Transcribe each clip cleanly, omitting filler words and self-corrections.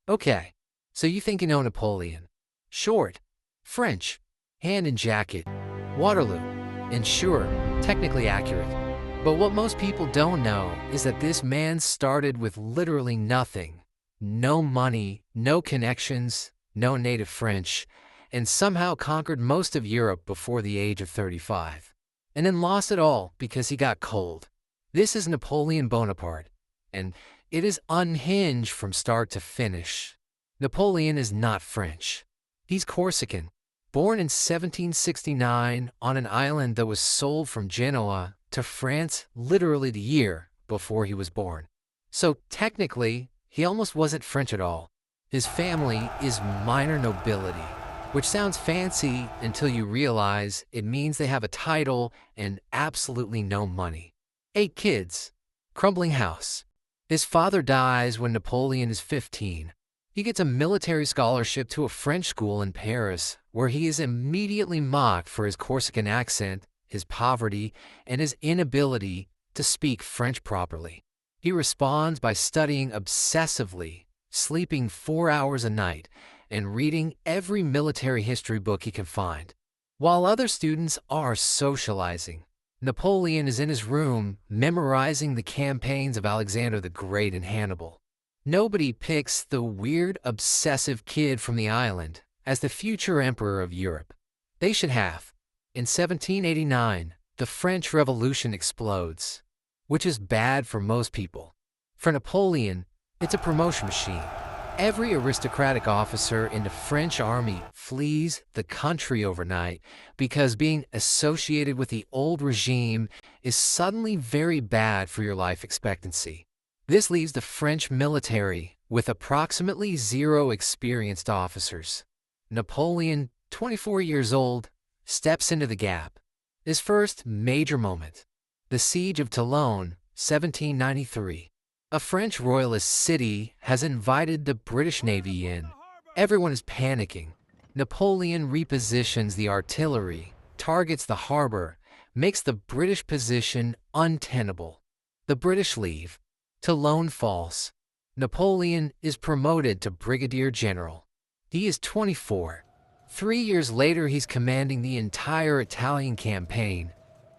Okay, so you think you know Napoleon. Short, French, hand and jacket, Waterloo, and sure, technically accurate. But what most people don't know is that this man started with literally nothing. No money, no connections, no native French, and somehow conquered most of Europe before the age of 35. And then lost it all because he got cold. This is Napoleon Bonaparte, and it is unhinged from start to finish. Napoleon is not French. He's Corsican, born in 1769 on an island that was sold from Genoa to France literally the year before he was born. So technically, he almost wasn't French at all. His family is minor nobility, which sounds fancy until you realize it means they have a title and absolutely no money. 8 kids, crumbling house. His father dies when Napoleon is 15. He gets a military scholarship to a French school in Paris, where he is immediately mocked for his Corsican accent, his poverty, and his inability to speak French properly. He responds by studying obsessively, sleeping 4 hours a night, and reading every military history book he can find. While other students are socializing, Napoleon is in his room memorizing the campaigns of Alexander the Great and Hannibal. Nobody picks the weird, obsessive kid from the island as the future emperor of Europe. They should have. In 1789, the French Revolution explodes, which is bad for most people. For Napoleon, it's a promotion machine. Every aristocratic officer in the French army flees the country overnight because being associated with the old regime is suddenly very bad for your life expectancy. This leaves the French military with approximately 0 experienced officers. Napoleon, 24 years old, steps into the gap. His first major moment, the Siege of Toulon, 1793. A French royalist city has invited the British Navy in. Everyone is panicking. Napoleon repositions the artillery, targets the harbor, makes the British position untenable. The British leave. Toulon falls. Napoleon is promoted to brigadier general. He is 24. 3 years later, he's commanding the entire Italian campaign,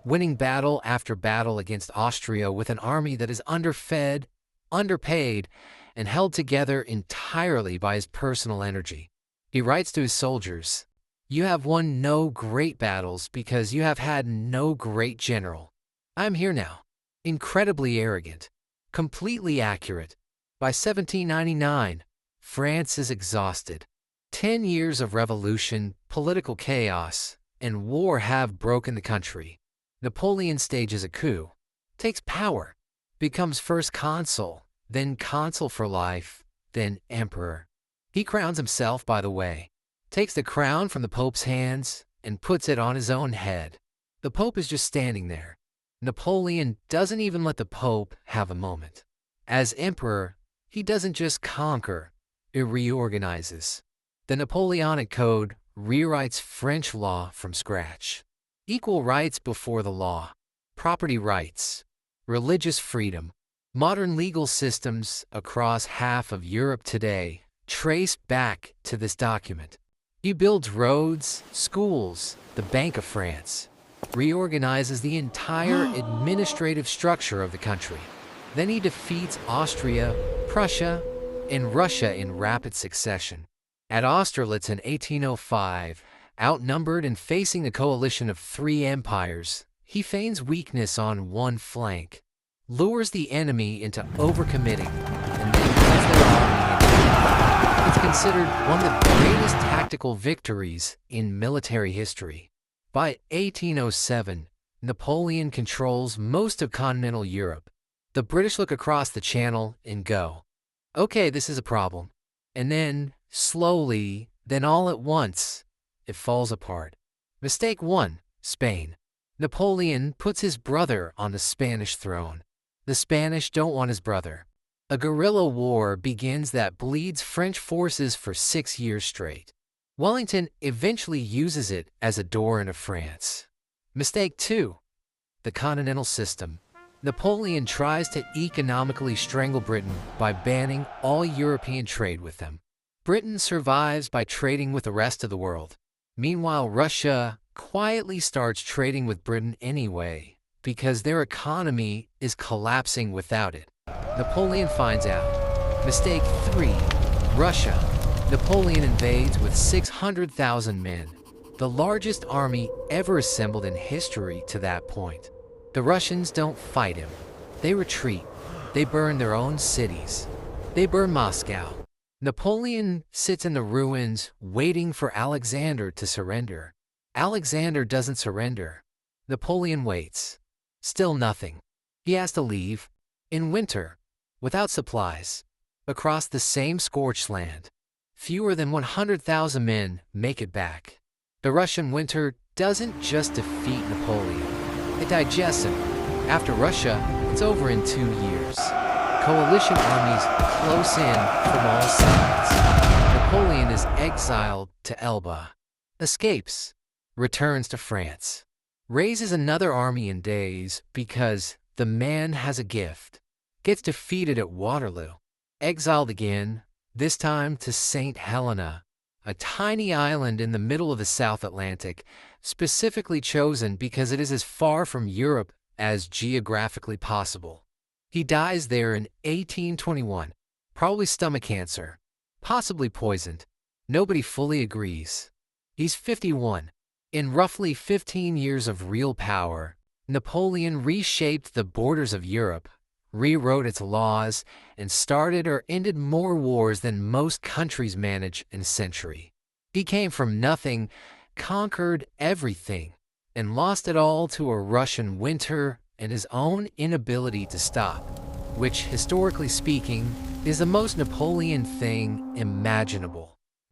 winning battle after battle against Austria with an army that is underfed, underpaid, and held together entirely by his personal energy. He writes to his soldiers, "You have won no great battles because you have had no great general. I'm here now." Incredibly arrogant, completely accurate. By 1799, France is exhausted. 10 years of revolution, political chaos, and war have broken the country. Napoleon stages a coup, takes power, becomes first consul, then consul for life, then emperor. He crowns himself, by the way, takes the crown from the Pope's hands and puts it on his own head. The Pope is just standing there. Napoleon doesn't even let the Pope have a moment. As emperor, he doesn't just conquer, it reorganizes. The Napoleonic Code rewrites French law from scratch. Equal rights before the law, property rights, religious freedom. Modern legal systems across half of Europe today trace back to this document. He builds roads, schools, the Bank of France, reorganizes the entire administrative structure of the country. Then he defeats Austria, Prussia, and Russia in rapid succession. At Austerlitz in 1805, outnumbered and facing a coalition of 3 empires, he feigns weakness on one flank, lures the enemy into overcommitting, and then cuts their army in half. It's considered one of the greatest tactical victories in military history. By 1807, Napoleon controls most of continental Europe. The British look across the channel and go, "Okay, this is a problem." And then, slowly, then all at once, it falls apart. Mistake 1, Spain. Napoleon puts his brother on the Spanish throne. The Spanish don't want his brother. A guerrilla war begins that bleeds French forces for 6 years straight. Wellington eventually uses it as a door into France. Mistake 2, the continental system. Napoleon tries to economically strangle Britain by banning all European trade with them. Britain survives by trading with the rest of the world. Meanwhile, Russia quietly starts trading with Britain anyway, because their economy is collapsing without it. Napoleon finds out. Mistake 3. Russia. Napoleon invades with 600,000 men, the largest army ever assembled in history to that point. The Russians don't fight him. They retreat. They burn their own cities. They burn Moscow. Napoleon sits in the ruins waiting for Alexander to surrender. Alexander doesn't surrender. Napoleon waits. Still nothing. He has to leave, in winter, without supplies, across the same scorched land. Fewer than 100,000 men make it back. The Russian winter doesn't just defeat Napoleon. It digests him. After Russia, it's over in 2 years. Coalition armies close in from all sides. Napoleon is exiled to Elba. Escapes. Returns to France. Raises another army in days because the man has a gift. Gets defeated at Waterloo. Exiled again, this time to St. Helena, a tiny island in the middle of the South Atlantic, specifically chosen because it is as far from Europe as geographically possible. He dies there in 1821, probably stomach cancer, possibly poisoned. Nobody fully agrees. He's 51. In roughly 15 years of real power, Napoleon reshaped the borders of Europe, rewrote its laws, and started or ended more wars than most countries manage in a century. He came from nothing, conquered everything, and lost it all to a Russian winter and his own inability to stop, which, historically speaking, is the most Napoleon thing imaginable.